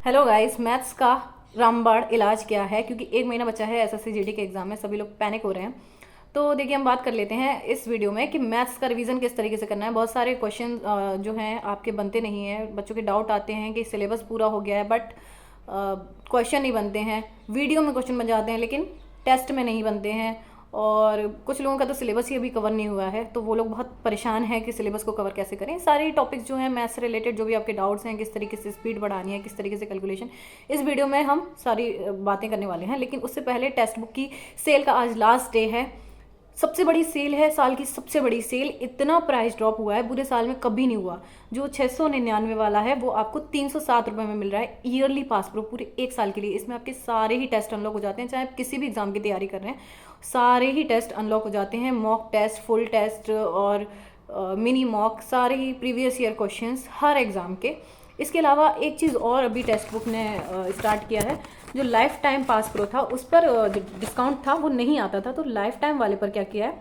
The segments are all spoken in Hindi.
हेलो गाइस, मैथ्स का रामबाण इलाज क्या है? क्योंकि एक महीना बचा है एसएससी जीडी के एग्जाम में, सभी लोग पैनिक हो रहे हैं। तो देखिए, हम बात कर लेते हैं इस वीडियो में कि मैथ्स का रिवीजन किस तरीके से करना है। बहुत सारे क्वेश्चन जो हैं आपके बनते नहीं हैं, बच्चों के डाउट आते हैं कि सिलेबस पूरा हो गया है बट क्वेश्चन नहीं बनते हैं। वीडियो में क्वेश्चन बन जाते हैं लेकिन टेस्ट में नहीं बनते हैं। और कुछ लोगों का तो सिलेबस ही अभी कवर नहीं हुआ है, तो वो लोग बहुत परेशान हैं कि सिलेबस को कवर कैसे करें। सारे टॉपिक्स जो हैं मैथ्स से रिलेटेड, जो भी आपके डाउट्स हैं, किस तरीके से स्पीड बढ़ानी है, किस तरीके से कैलकुलेशन, इस वीडियो में हम सारी बातें करने वाले हैं। लेकिन उससे पहले टेक्स्ट बुक की सेल का आज लास्ट डे है। सबसे बड़ी सेल है, साल की सबसे बड़ी सेल। इतना प्राइस ड्रॉप हुआ है, पूरे साल में कभी नहीं हुआ। जो 699 वाला है वो आपको 307 रुपये में मिल रहा है, ईयरली पास प्रो पूरे एक साल के लिए। इसमें आपके सारे ही टेस्ट अनलॉक हो जाते हैं, चाहे आप किसी भी एग्जाम की तैयारी कर रहे हैं, सारे ही टेस्ट अनलॉक हो जाते हैं। मॉक टेस्ट, फुल टेस्ट और मिनी मॉक, सारे ही प्रीवियस ईयर क्वेश्चंस हर एग्ज़ाम के। इसके अलावा एक चीज़ और अभी टेक्स्ट बुक ने स्टार्ट किया है, जो लाइफ टाइम पास प्रो था उस पर जो डिस्काउंट था वो नहीं आता था, तो लाइफ टाइम वाले पर क्या किया है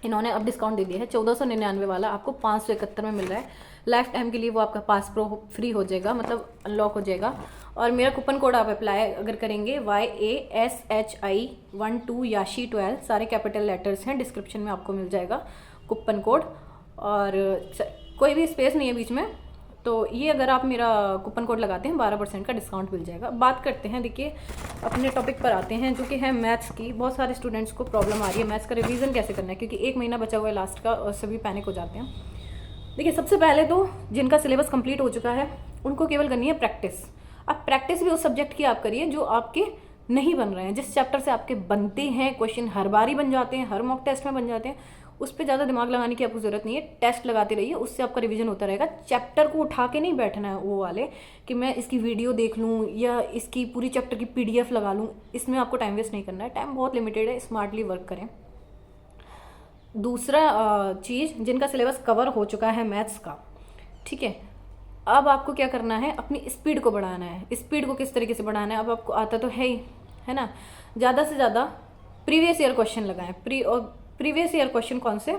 इन्होंने, अब डिस्काउंट दे दिया है। 1499 वाला आपको 571 में मिल रहा है। लाइफ टाइम के लिए वो आपका पास प्रो फ्री हो जाएगा, मतलब अनलॉक हो जाएगा। और मेरा कूपन कोड आप अप्लाई अगर करेंगे YASHI12 याशी 12, सारे कैपिटल लेटर्स हैं, डिस्क्रिप्शन में आपको मिल जाएगा कूपन कोड। और कोई भी स्पेस नहीं है बीच में, तो ये अगर आप मेरा कूपन कोड लगाते हैं 12% का डिस्काउंट मिल जाएगा। बात करते हैं, देखिए अपने टॉपिक पर आते हैं जो कि है मैथ्स की। बहुत सारे स्टूडेंट्स को प्रॉब्लम आ रही है मैथ्स का रिवीजन कैसे करना है, क्योंकि एक महीना बचा हुआ है लास्ट का और सभी पैनिक हो जाते हैं। देखिए, सबसे पहले तो जिनका सिलेबस कंप्लीट हो चुका है उनको केवल करनी है प्रैक्टिस। अब प्रैक्टिस भी उस सब्जेक्ट की आप करिए जो आपके नहीं बन रहे हैं, जिस चैप्टर से आपके बनते हैं क्वेश्चन, हर बार ही बन जाते हैं, हर मॉक टेस्ट में बन जाते हैं, उस पर ज़्यादा दिमाग लगाने की आपको ज़रूरत नहीं है। टेस्ट लगाते रहिए, उससे आपका रिवीजन होता रहेगा। चैप्टर को उठा के नहीं बैठना है वो वाले कि मैं इसकी वीडियो देख लूँ या इसकी पूरी चैप्टर की PDF लगा लूँ। इसमें आपको टाइम वेस्ट नहीं करना है, टाइम बहुत लिमिटेड है, स्मार्टली वर्क करें। दूसरा चीज़, जिनका सिलेबस कवर हो चुका है मैथ्स का, ठीक है, अब आपको क्या करना है, अपनी स्पीड को बढ़ाना है। स्पीड को किस तरीके से बढ़ाना है, अब आपको आता तो है ही, है ना। ज़्यादा से ज़्यादा प्रीवियस ईयर क्वेश्चन लगाएं। प्रीवियस ईयर क्वेश्चन कौन से?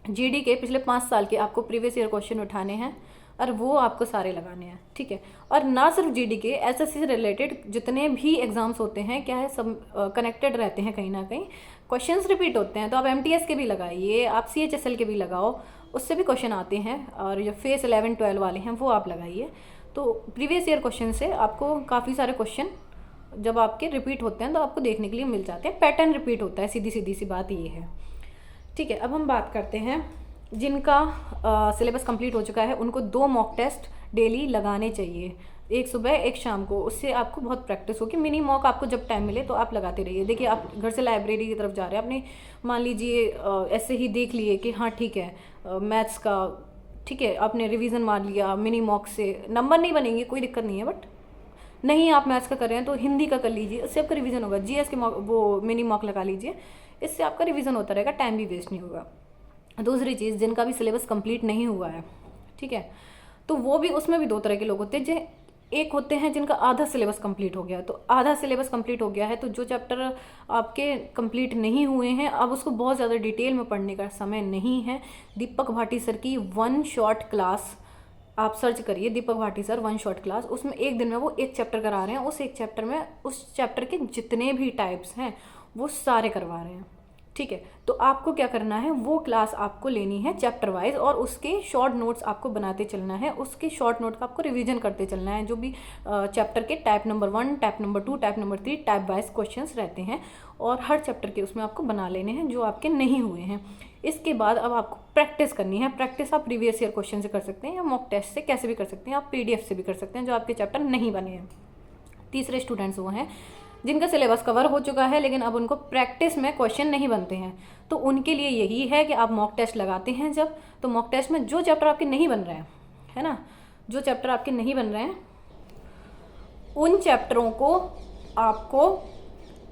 जीडी के पिछले 5 साल के आपको प्रीवियस ईयर क्वेश्चन उठाने हैं और वो आपको सारे लगाने हैं, ठीक है। और ना सिर्फ जीडी के, एसएससी से रिलेटेड जितने भी एग्जाम्स होते हैं, क्या है, सब कनेक्टेड रहते हैं कहीं ना कहीं। क्वेश्चंस रिपीट होते हैं, तो आप एमटीएस के भी लगाइए, आप सीएचएसएल के भी लगाओ, उससे भी क्वेश्चन आते हैं। और जो फेस 11 12 वाले हैं वो आप लगाइए। तो प्रीवियस ईयर क्वेश्चन से आपको काफ़ी सारे क्वेश्चन जब आपके रिपीट होते हैं तो आपको देखने के लिए मिल जाते हैं। पैटर्न रिपीट होता है, सीधी सीधी सी बात ये है, ठीक है। अब हम बात करते हैं जिनका सिलेबस कंप्लीट हो चुका है, उनको 2 मॉक टेस्ट डेली लगाने चाहिए, एक सुबह एक शाम को। उससे आपको बहुत प्रैक्टिस होगी। मिनी मॉक आपको जब टाइम मिले तो आप लगाते रहिए। देखिए, आप घर से लाइब्रेरी की तरफ जा रहे हैं, आपने मान लीजिए ऐसे ही देख लिए कि हाँ ठीक है मैथ्स का, ठीक है, आपने रिवीजन मार लिया, मिनी मॉक से नंबर नहीं बनेंगे, कोई दिक्कत नहीं है, बट नहीं आप मैथ्स का कर रहे हैं तो हिंदी का कर लीजिए, इससे आपका रिवीजन होगा। जीएस के वो मिनी मॉक लगा लीजिए, इससे आपका रिवीजन होता रहेगा, टाइम भी वेस्ट नहीं होगा। दूसरी चीज़, जिनका भी सिलेबस कंप्लीट नहीं हुआ है, ठीक है, तो वो भी, उसमें भी 2 तरह के लोग होते हैं। जो एक होते हैं जिनका आधा सिलेबस कंप्लीट हो गया है, तो आधा सिलेबस कंप्लीट हो गया है तो जो चैप्टर आपके कंप्लीट नहीं हुए हैं, अब उसको बहुत ज़्यादा डिटेल में पढ़ने का समय नहीं है। दीपक भाटी सर की 1 शॉर्ट क्लास आप सर्च करिए, दीपक भाटी सर 1 शॉर्ट क्लास, उसमें एक दिन में वो एक चैप्टर करा रहे हैं। उस एक चैप्टर में उस चैप्टर के जितने भी टाइप्स हैं वो सारे करवा रहे हैं, ठीक है। तो आपको क्या करना है, वो क्लास आपको लेनी है चैप्टर वाइज, और उसके शॉर्ट नोट्स आपको बनाते चलना है। उसके शॉर्ट नोट का आपको रिवीजन करते चलना है, जो भी चैप्टर के type number 1, type number 2, type number 3, type wise questions रहते हैं, और हर चैप्टर के उसमें आपको बना लेने हैं जो आपके नहीं हुए हैं। इसके बाद अब आपको प्रैक्टिस करनी है। प्रैक्टिस आप प्रीवियस ईयर क्वेश्चन से कर सकते हैं या मॉक टेस्ट से, कैसे भी कर सकते हैं, आप PDF से भी कर सकते हैं जो आपके चैप्टर नहीं बने हैं। तीसरे स्टूडेंट्स वो हैं जिनका सिलेबस कवर हो चुका है लेकिन अब उनको प्रैक्टिस में क्वेश्चन नहीं बनते हैं, तो उनके लिए यही है कि आप मॉक टेस्ट लगाते हैं जब, तो मॉक टेस्ट में जो चैप्टर आपके नहीं बन रहे हैं, है ना, जो चैप्टर आपके नहीं बन रहे हैं उन चैप्टरों को आपको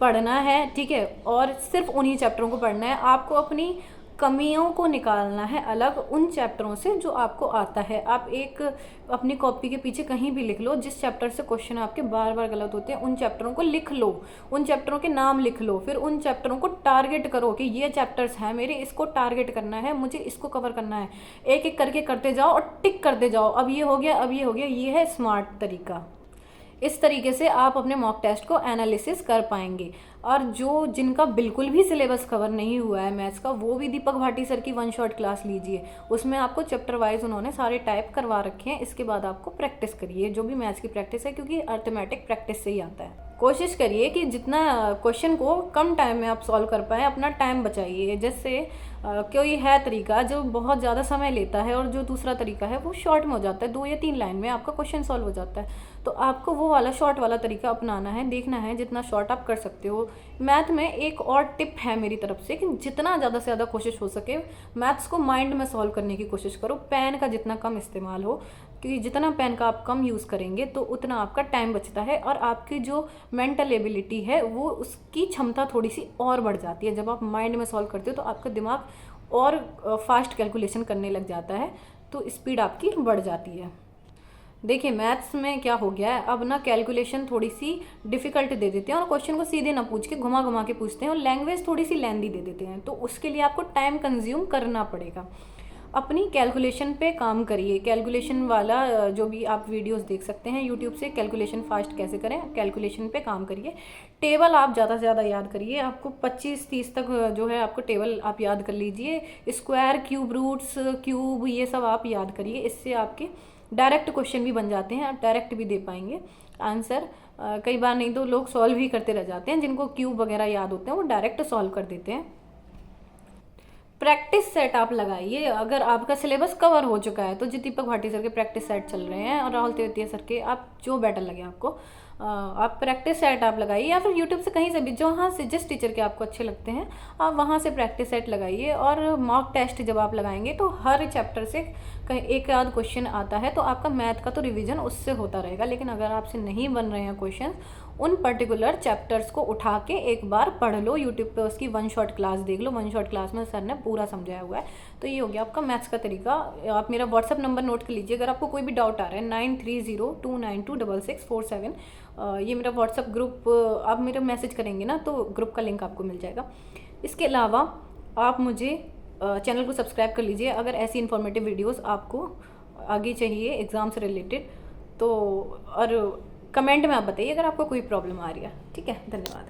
पढ़ना है, ठीक है, और सिर्फ उन्हीं चैप्टरों को पढ़ना है। आपको अपनी कमियों को निकालना है अलग उन चैप्टरों से जो आपको आता है। आप एक अपनी कॉपी के पीछे कहीं भी लिख लो, जिस चैप्टर से क्वेश्चन आपके बार बार गलत होते हैं उन चैप्टरों को लिख लो, उन चैप्टरों के नाम लिख लो, फिर उन चैप्टरों को टारगेट करो कि ये चैप्टर्स हैं मेरे, इसको टारगेट करना है, मुझे इसको कवर करना है। एक एक करके करते जाओ और टिक करते जाओ, अब ये हो गया, अब ये हो गया। ये है स्मार्ट तरीका। इस तरीके से आप अपने मॉक टेस्ट को एनालिसिस कर पाएंगे। और जो जिनका बिल्कुल भी सिलेबस कवर नहीं हुआ है मैथ्स का, वो भी दीपक भाटी सर की वन शॉट क्लास लीजिए। उसमें आपको चैप्टर वाइज उन्होंने सारे टाइप करवा रखे हैं। इसके बाद आपको प्रैक्टिस करिए, जो भी मैथ्स की प्रैक्टिस है, क्योंकि अर्थमेटिक प्रैक्टिस से ही आता है। कोशिश करिए कि जितना क्वेश्चन को कम टाइम में आप सॉल्व कर पाएँ, अपना टाइम बचाइए। जैसे कोई है तरीका जो बहुत ज़्यादा समय लेता है और जो दूसरा तरीका है वो शॉर्ट में हो जाता है, 2 या 3 लाइन में आपका क्वेश्चन सॉल्व हो जाता है। तो आपको वो वाला शॉर्ट वाला तरीका अपनाना है, देखना है जितना शॉर्ट आप कर सकते हो। मैथ में एक और टिप है मेरी तरफ से कि जितना ज़्यादा से ज़्यादा कोशिश हो सके मैथ्स को माइंड में सॉल्व करने की कोशिश करो। पेन का जितना कम इस्तेमाल हो, क्योंकि जितना पेन का आप कम यूज़ करेंगे तो उतना आपका टाइम बचता है और आपकी जो मेंटल एबिलिटी है वो उसकी क्षमता थोड़ी सी और बढ़ जाती है। जब आप माइंड में सॉल्व करते हो तो आपका दिमाग और फास्ट कैलकुलेशन करने लग जाता है, तो स्पीड आपकी बढ़ जाती है। देखिए मैथ्स में क्या हो गया है, अब ना कैलकुलेशन थोड़ी सी डिफिकल्ट दे देते हैं और क्वेश्चन को सीधे ना पूछ के घुमा घुमा के पूछते हैं और लैंग्वेज थोड़ी सी लेंदी दे देते हैं। तो उसके लिए आपको टाइम कंज्यूम करना पड़ेगा। अपनी कैलकुलेशन पे काम करिए। कैलकुलेशन वाला जो भी आप वीडियोस देख सकते हैं यूट्यूब से, कैलकुलेशन फास्ट कैसे करें, कैलकुलेशन पे काम करिए। टेबल आप ज़्यादा से ज़्यादा याद करिए। आपको 25-30 तक जो है आपको टेबल आप याद कर लीजिए। स्क्वायर, क्यूब रूट्स, क्यूब, ये सब आप याद करिए। इससे आपके डायरेक्ट क्वेश्चन भी बन जाते हैं, आप डायरेक्ट भी दे पाएंगे आंसर। कई बार नहीं तो लोग सॉल्व ही करते रह जाते हैं, जिनको क्यूब वगैरह याद होते हैं वो डायरेक्ट सॉल्व कर देते हैं। प्रैक्टिस सेट आप लगाइए। अगर आपका सिलेबस कवर हो चुका है तो जी दीपक भाटी सर के प्रैक्टिस सेट चल रहे हैं और राहुल तेवतिया सर के, आप जो बेटर लगे आपको आप प्रैक्टिस सेट आप लगाइए, या फिर यूट्यूब से कहीं से भी जहाँ से जिस टीचर के आपको अच्छे लगते हैं आप वहाँ से प्रैक्टिस सेट लगाइए। और मॉक टेस्ट जब आप लगाएंगे तो हर चैप्टर से कहीं एक आध क्वेश्चन आता है, तो आपका मैथ का तो रिवीजन उससे होता रहेगा। लेकिन अगर आपसे नहीं बन रहे हैं क्वेश्चन, उन पर्टिकुलर चैप्टर्स को उठा के एक बार पढ़ लो, यूट्यूब पे उसकी वन शॉट क्लास देख लो। वन शॉट क्लास में सर ने पूरा समझाया हुआ है। तो ये हो गया आपका मैथ्स का तरीका। आप मेरा व्हाट्सअप नंबर नोट कर लीजिए अगर आपको कोई भी डाउट आ रहा है, 9302926647। ये मेरा व्हाट्सअप ग्रुप, आप मेरा मैसेज करेंगे ना तो ग्रुप का लिंक आपको मिल जाएगा। इसके अलावा आप मुझे चैनल को सब्सक्राइब कर लीजिए अगर ऐसी इन्फॉर्मेटिव वीडियोस आपको आगे चाहिए एग्ज़ाम से रिलेटेड। तो और कमेंट में आप बताइए अगर आपको कोई प्रॉब्लम आ रही है। ठीक है, धन्यवाद।